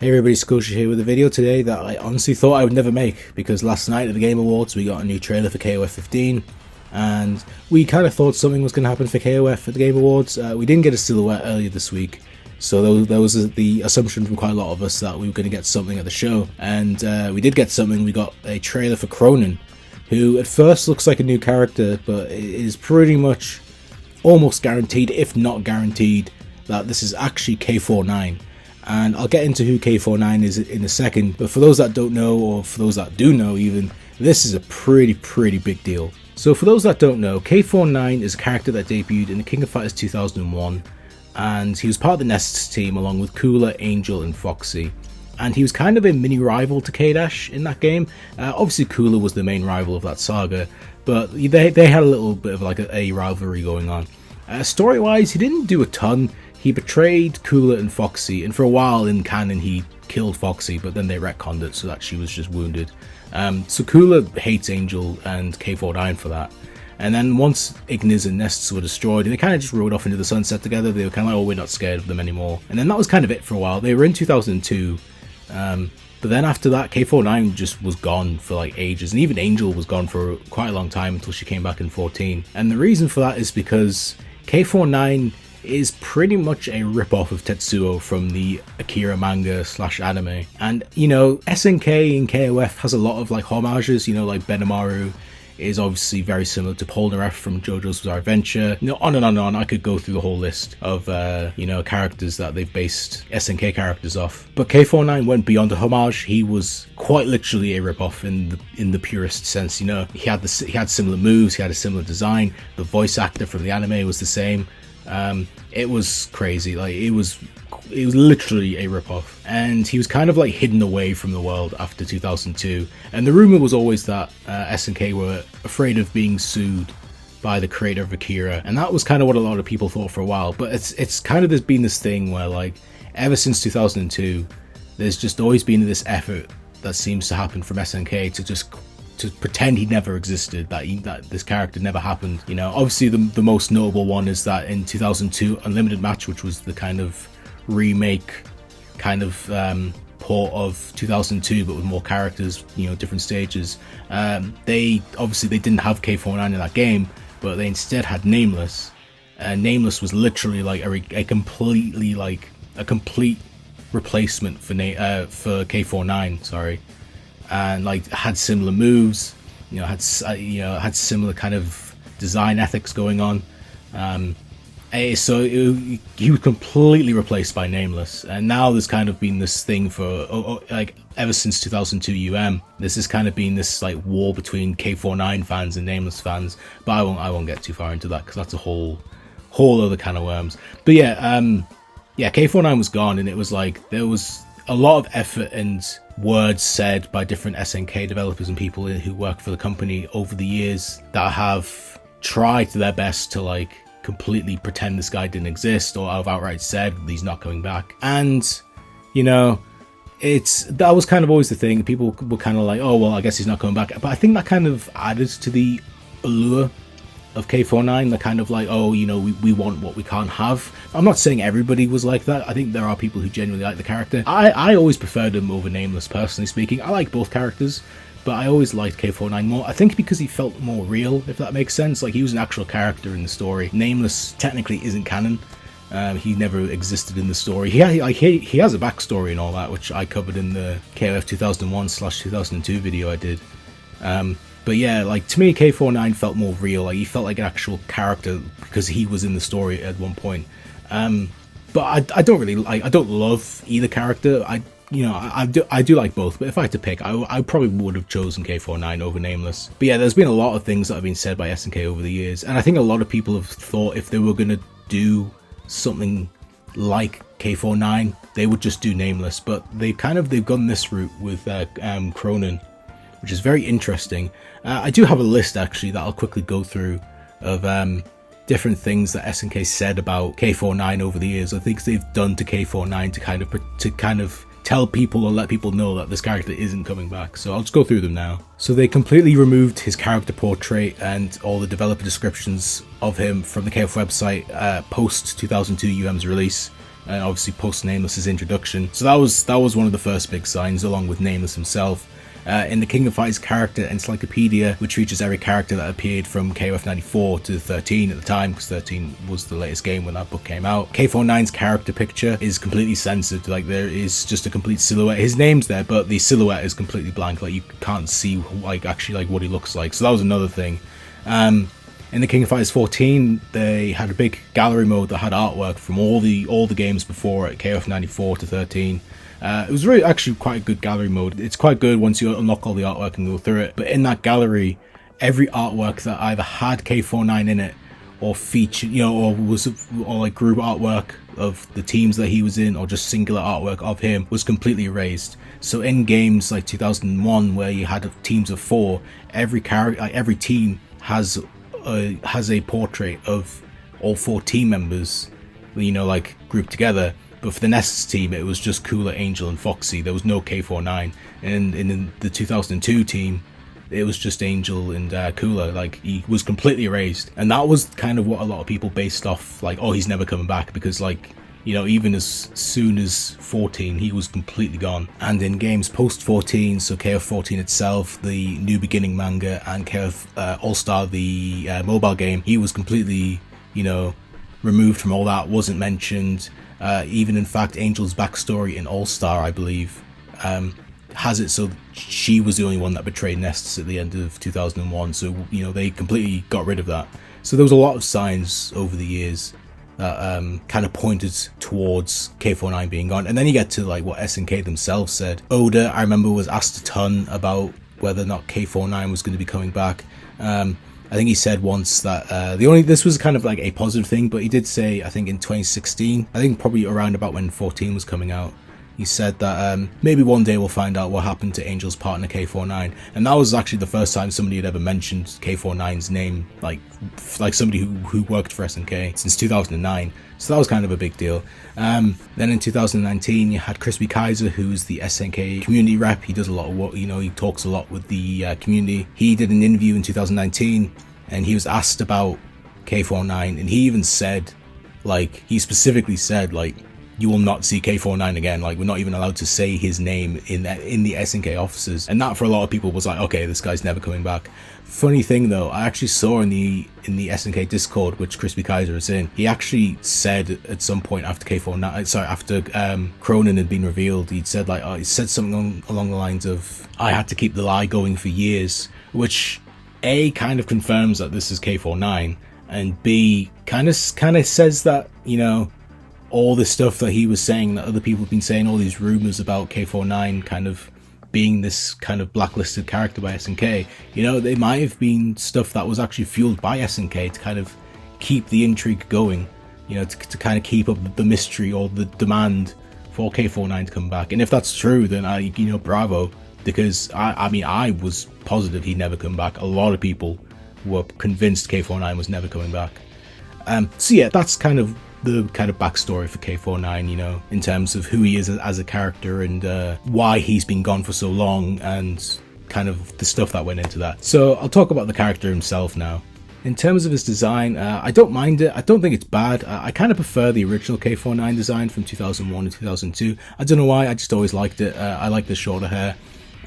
Hey everybody, Scotia here with a video today that I honestly thought I would never make, because last night at the Game Awards we got a new trailer for KOFXV, and we kind of thought something was going to happen for KOF at the Game Awards. We didn't get a silhouette earlier this week, so there was the assumption from quite a lot of us that we were going to get something at the show, and we did get something. We got a trailer for Krohnen, who at first looks like a new character, but it is pretty much almost guaranteed, if not guaranteed, that this is actually K49. And I'll get into who K49 is in a second, but for those that don't know, or for those that do know even, this is a pretty big deal. So for those that don't know, K49 is a character that debuted in the King of Fighters 2001, and he was part of the Nests team along with Cooler, Angel and Foxy. And he was kind of a mini rival to K-Dash in that game. Obviously Cooler was the main rival of that saga, but they had a little bit of like a rivalry going on. Story wise, he didn't do a ton. He betrayed Cooler and Foxy, and for a while in canon he killed Foxy, but then they retconned it so that she was just wounded. So Cooler hates Angel and K49 for that. And then once Ignis and Nests were destroyed, and they kind of just rode off into the sunset together, they were kind of like, oh, we're not scared of them anymore. And then that was kind of it for a while. They were in 2002, but then after that, K49 just was gone for like ages, and even Angel was gone for quite a long time until she came back in 14. And the reason for that is because K49 is pretty much a rip-off of Tetsuo from the Akira manga / anime. And, you know, SNK and KOF has a lot of like homages, you know, like Benimaru is obviously very similar to Polnareff from JoJo's Bizarre Adventure. You know, on and on and on. I could go through the whole list of, you know, characters that they've based SNK characters off. But K49 went beyond a homage. He was quite literally a rip-off in the purest sense, you know. He had similar moves, he had a similar design. The voice actor from the anime was the same. It was crazy. Like it was literally a rip-off, and he was kind of like hidden away from the world after 2002. And the rumor was always that SNK were afraid of being sued by the creator of Akira, and that was kind of what a lot of people thought for a while. But it's kind of there's been this thing where like ever since 2002, there's just always been this effort that seems to happen from SNK to pretend he never existed, that this character never happened. You know, obviously the most notable one is that in 2002 Unlimited Match, which was the kind of remake kind of port of 2002 but with more characters, you know, different stages. They didn't have K49 in that game, but they instead had Nameless. Nameless was literally like a complete replacement for K49, sorry. And like had similar moves, you know, had similar kind of design ethics going on. So he was completely replaced by Nameless, and now there's kind of been this thing for like ever since 2002 there's just kind of been this like war between K49 fans and Nameless fans. But I won't get too far into that because that's a whole other can of worms. But yeah, K49 was gone, and it was like there was a lot of effort and words said by different SNK developers and people who work for the company over the years that have tried their best to like completely pretend this guy didn't exist, or have outright said he's not coming back. And you know, that was kind of always the thing. People were kind of like, oh well, I guess he's not coming back. But I think that kind of added to the allure of K49, the kind of like, oh, you know, we want what we can't have. I'm not saying everybody was like that. I think there are people who genuinely like the character. I always preferred him over Nameless, personally speaking. I like both characters, but I always liked K49 more. I think because he felt more real, if that makes sense. Like he was an actual character in the story. Nameless technically isn't canon. He never existed in the story. He has a backstory and all that, which I covered in the KOF 2001/2002 video I did. But yeah, like to me, K49 felt more real. Like he felt like an actual character because he was in the story at one point. But I don't love either character. I do like both. But if I had to pick, I probably would have chosen K49 over Nameless. But yeah, there's been a lot of things that have been said by SNK over the years, and I think a lot of people have thought if they were gonna do something like K49, they would just do Nameless. But they've gone this route with Krohnen, which is very interesting. I do have a list actually that I'll quickly go through of different things that SNK said about K49 over the years. I think they've done to K49 to kind of tell people or let people know that this character isn't coming back. So I'll just go through them now. So they completely removed his character portrait and all the developer descriptions of him from the KOF website post 2002 UM's release. and obviously post Nameless's introduction. So that was one of the first big signs, along with Nameless himself. In the King of Fighters character encyclopedia, which features every character that appeared from KOF 94 to 13 at the time, because 13 was the latest game when that book came out. K49's character picture is completely censored. Like, there is just a complete silhouette. His name's there, but the silhouette is completely blank. Like, you can't see like actually like what he looks like. So that was another thing. In the King of Fighters 14, they had a big gallery mode that had artwork from all the games before it, KOF 94 to 13. It was really actually quite a good gallery mode. It's quite good once you unlock all the artwork and go through it. But in that gallery, every artwork that either had K49 in it, or featured, or like group artwork of the teams that he was in, or just singular artwork of him, was completely erased. So in games like 2001, where you had teams of 4, every character, like every team has a portrait of all 4 team members, like grouped together. But for the Nessus team, it was just Cooler, Angel, and Foxy. There was no K49. And in the 2002 team, it was just Angel and Cooler. Like, he was completely erased. And that was kind of what a lot of people based off, like, oh, he's never coming back. Because, like, even as soon as 14, he was completely gone. And in games post-14, so KOF 14 itself, the New Beginning manga, and KOF All-Star, the mobile game, he was completely, removed from all that, wasn't mentioned. Even in fact, Angel's backstory in All-Star, I believe, has it so she was the only one that betrayed Nessus at the end of 2001. So, they completely got rid of that. So there was a lot of signs over the years that kind of pointed towards K49 being gone. And then you get to like what SNK themselves said. Oda, I remember, was asked a ton about whether or not K49 was going to be coming back. I think he said once that this was kind of like a positive thing, but he did say, I think in 2016, I think probably around about when 14 was coming out, he said that maybe one day we'll find out what happened to Angel's partner K49. And that was actually the first time somebody had ever mentioned K49's name, like somebody who worked for SNK since 2009. So that was kind of a big deal. Then in 2019, you had Crispy Kaiser, who's the SNK community rep. He does a lot of work, he talks a lot with the community. He did an interview in 2019, and he was asked about K49, and he even said, like, he specifically said, like, you will not see K49 again. Like, we're not even allowed to say his name in the SNK offices. And that for a lot of people was like, okay, this guy's never coming back. Funny thing though, I actually saw in the SNK Discord, which Crispy Kaiser is in, he actually said at some point after after Krohnen had been revealed, he said something along the lines of, I had to keep the lie going for years, which A, kind of confirms that this is K49, and B, kind of says that, all this stuff that he was saying, that other people have been saying, all these rumors about K49 kind of being this kind of blacklisted character by SNK, they might have been stuff that was actually fueled by SNK to kind of keep the intrigue going, to kind of keep up the mystery or the demand for K49 to come back. And if that's true, then bravo, because I was positive he'd never come back. A lot of people were convinced K49 was never coming back. So yeah, that's kind of the backstory for K49, in terms of who he is as a character and why he's been gone for so long, and kind of the stuff that went into that. So I'll talk about the character himself now. In terms of his design, I don't mind it. I don't think it's bad. I kind of prefer the original K49 design from 2001 and 2002. I don't know why, I just always liked it. I like the shorter hair.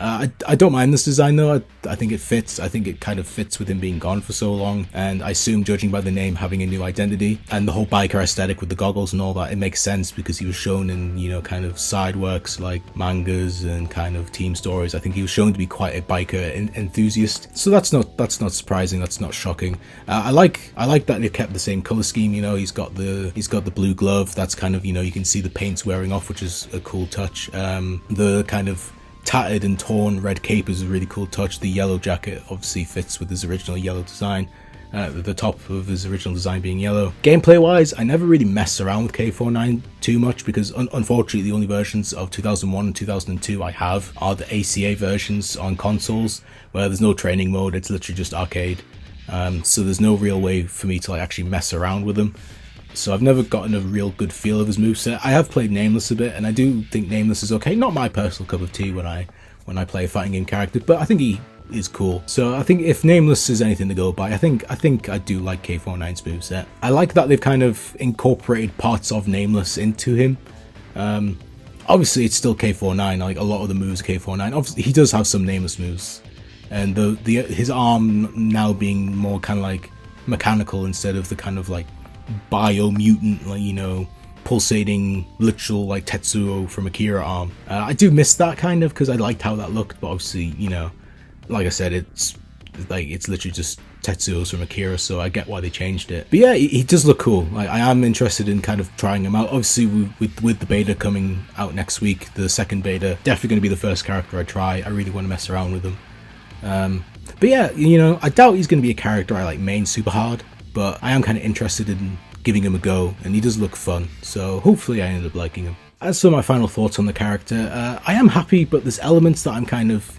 I don't mind this design though. I think it fits. I think it kind of fits with him being gone for so long, and I assume, judging by the name, having a new identity and the whole biker aesthetic with the goggles and all that, it makes sense because he was shown in kind of side works like mangas and kind of team stories. I think he was shown to be quite a biker enthusiast, so that's not surprising. That's not shocking. I like that they kept the same color scheme. He's got the blue glove. That's kind of you can see the paint's wearing off, which is a cool touch. The kind of tattered and torn red cape is a really cool touch. The yellow jacket obviously fits with his original yellow design, the top of his original design being yellow. Gameplay wise, I never really messed around with K49 too much because unfortunately the only versions of 2001 and 2002 I have are the ACA versions on consoles, where there's no training mode. It's literally just arcade, so there's no real way for me to actually mess around with them. So I've never gotten a real good feel of his moveset. I have played Nameless a bit, and I do think Nameless is okay. Not my personal cup of tea when I play a fighting game character, but I think he is cool. So I think if Nameless is anything to go by, I think I do like K49's moveset. I like that they've kind of incorporated parts of Nameless into him. Obviously it's still K49, like a lot of the moves are K49. Obviously he does have some Nameless moves, and his arm now being more kind of like mechanical instead of the kind of like bio-mutant, like, you know, pulsating literal like Tetsuo from Akira arm. I do miss that kind of, because I liked how that looked, but obviously, you know, like I said, it's literally just Tetsuo's from Akira, so I get why they changed it. But yeah, he does look cool. Like, I am interested in kind of trying him out. Obviously, with the beta coming out next week, the second beta, definitely going to be the first character I try. I really want to mess around with him. But yeah, you know, I doubt he's going to be a character I like main super hard, but I am kind of interested in giving him a go, and he does look fun, so hopefully I end up liking him. As for my final thoughts on the character, I am happy, but there's elements that I'm kind of,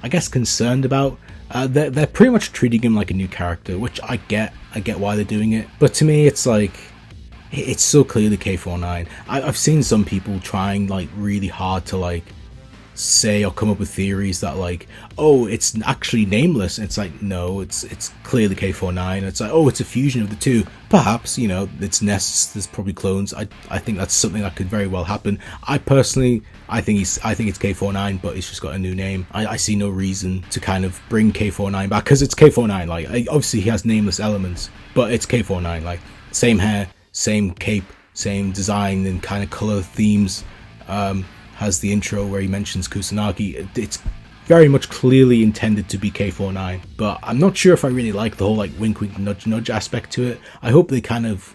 I guess, concerned about. They're pretty much treating him like a new character, which I get why they're doing it, but to me it's like, it's so clearly K49. I've seen some people trying like really hard to like say or come up with theories that like, oh, it's actually Nameless. It's like, no, it's clearly K49. It's like, oh, it's a fusion of the two. Perhaps, you know, it's nests, there's probably clones. I think that's something that could very well happen. I think it's K49, but it's just got a new name. I see no reason to kind of bring K49 back, because it's K49. Like, obviously he has Nameless elements, but it's K49. Like, same hair, same cape, same design and kind of color themes. Has the intro where he mentions Kusanagi. It's very much clearly intended to be K49, but I'm not sure if I really like the whole like wink wink nudge nudge aspect to it. I hope they kind of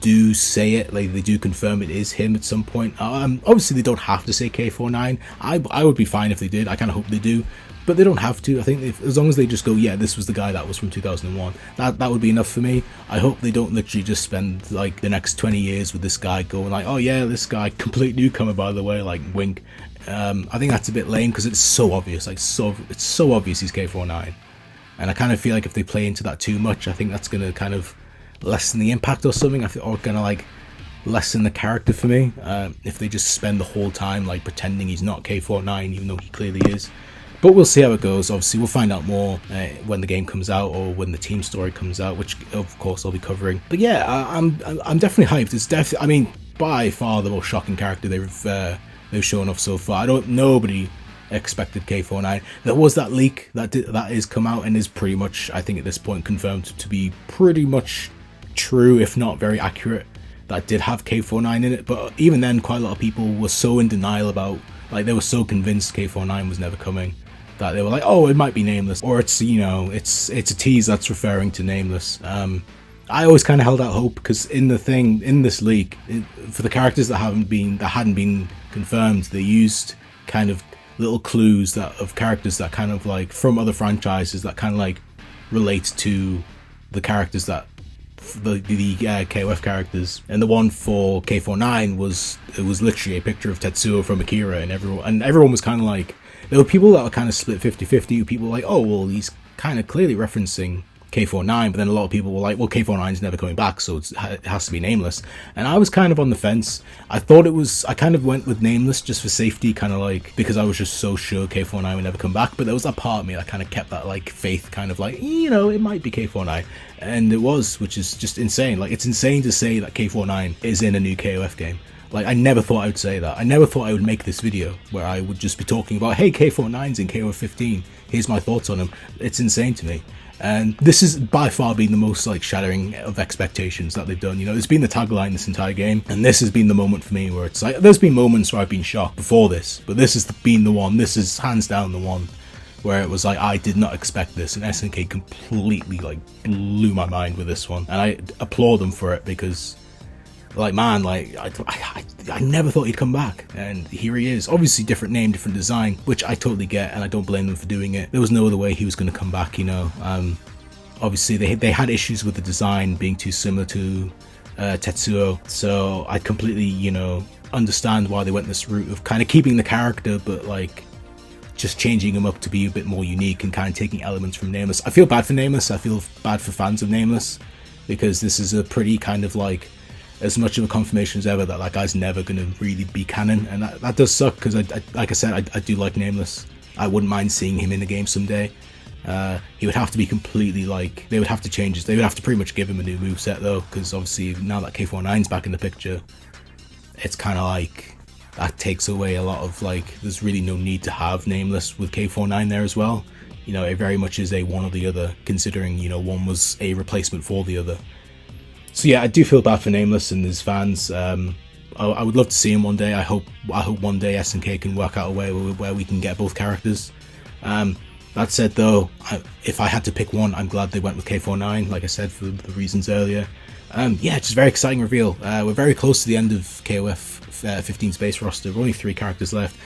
do say it, like they do confirm it is him at some point. Obviously they don't have to say K49. I would be fine if they did. I kind of hope they do, but they don't have to. I think as long as they just go, yeah, this was the guy that was from 2001, that would be enough for me. I hope they don't literally just spend like the next 20 years with this guy going like, oh yeah, this guy, complete newcomer by the way, like wink. I think that's a bit lame, because it's so obvious, like it's so obvious he's K49, and I kind of feel like if they play into that too much, I think that's going to kind of lessen the impact or something. I think, or kind of like lessen the character for me, if they just spend the whole time like pretending he's not K49 even though he clearly is. But we'll see how it goes. Obviously we'll find out more when the game comes out, or when the team story comes out, which of course I'll be covering. But yeah, I'm definitely hyped. It's definitely, I mean, by far the most shocking character they've shown off so far. Nobody expected K49. There was that leak that is come out and is pretty much, I think at this point, confirmed to be pretty much true, if not very accurate, that did have K49 in it. But even then, quite a lot of people were so in denial about, like, they were so convinced K49 was never coming, that they were like, oh, it might be Nameless, or it's, you know, it's a tease that's referring to Nameless. I always kind of held out hope, because in this leak, for the characters that hadn't been confirmed, they used kind of little clues of characters that kind of like from other franchises that kind of like relate to the characters that the KOF characters. And the one for K49 was literally a picture of Tetsuo from Akira, and everyone was kind of like, there were people that were kind of split 50-50. People were like, oh, well, he's kind of clearly referencing K49, but then a lot of people were like, well, K49's never coming back, so it has to be Nameless. And I was kind of on the fence. I kind of went with Nameless just for safety, kind of like, because I was just so sure K49 would never come back. But there was that part of me that kind of kept that like faith, kind of like, you know, it might be K49, and it was, which is just insane. Like, it's insane to say that K49 is in a new KOF game. Like, I never thought I would say that. I never thought I would make this video where I would just be talking about, hey, K49's in KOF15, here's my thoughts on him. It's insane to me. And this has by far been the most like shattering of expectations that they've done. You know, it's been the tagline this entire game, and this has been the moment for me where it's like, there's been moments where I've been shocked before this, but this has been the one. This is hands down the one where it was like, I did not expect this, and SNK completely like blew my mind with this one, and I applaud them for it, because like, man, like I never thought he'd come back, and here he is. Obviously different name, different design, which I totally get, and I don't blame them for doing it. There was no other way he was going to come back, you know. Obviously they had issues with the design being too similar to Tetsuo, so I completely, you know, understand why they went this route of kind of keeping the character, but like just changing him up to be a bit more unique and kind of taking elements from Nameless. I feel bad for Nameless. I feel bad for fans of Nameless, because this is a pretty kind of like, as much of a confirmation as ever that guy's never going to really be canon, and that does suck, because like I said, I do like Nameless. I wouldn't mind seeing him in the game someday. He would have to be completely like, they would have to change his, they would have to pretty much give him a new moveset though, because obviously now that K49's back in the picture, it's kind of like, that takes away a lot of like, there's really no need to have Nameless with K49 there as well. You know, it very much is a one or the other, considering, you know, one was a replacement for the other. So yeah, I do feel bad for Nameless and his fans. I would love to see him one day. I hope one day SNK can work out a way where we can get both characters. That said though, if I had to pick one, I'm glad they went with K49, like I said, for the reasons earlier. Yeah, just a very exciting reveal. We're very close to the end of KOF 15's base roster. We're only 3 characters left.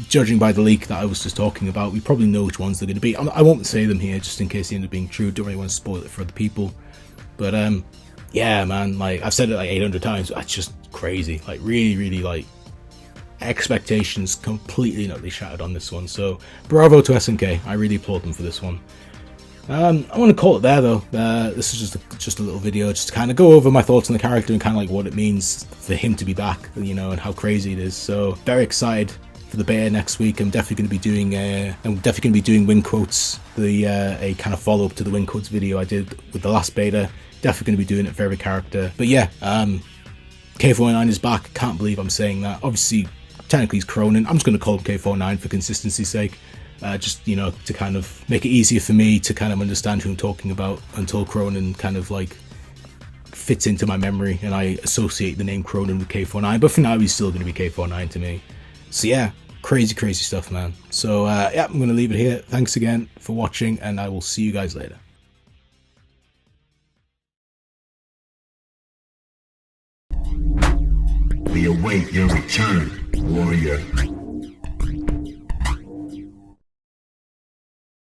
Judging by the leak that I was just talking about, we probably know which ones they're going to be. I won't say them here just in case they end up being true. Don't really want to spoil it for other people. But yeah, man, like I've said it like 800 times. That's just crazy. Like really like expectations completely and utterly shattered on this one. So bravo to SNK. I really applaud them for this one. I want to call it there though. This is just a little video just to kind of go over my thoughts on the character and kind of like what it means for him to be back, you know, and how crazy it is. So very excited for the beta next week. I'm definitely going to be doing win quotes, a kind of follow up to the win quotes video I did with the last beta. Definitely going to be doing it for every character. But yeah, K49 is back. Can't believe I'm saying that. Obviously, technically he's Krohnen. I'm just going to call him K49 for consistency's sake. Just, you know, to kind of make it easier for me to kind of understand who I'm talking about until Krohnen kind of like fits into my memory and I associate the name Krohnen with K49. But for now, he's still going to be K49 to me. So yeah, crazy stuff, man. So yeah, I'm going to leave it here. Thanks again for watching, and I will see you guys later. We await your return, warrior.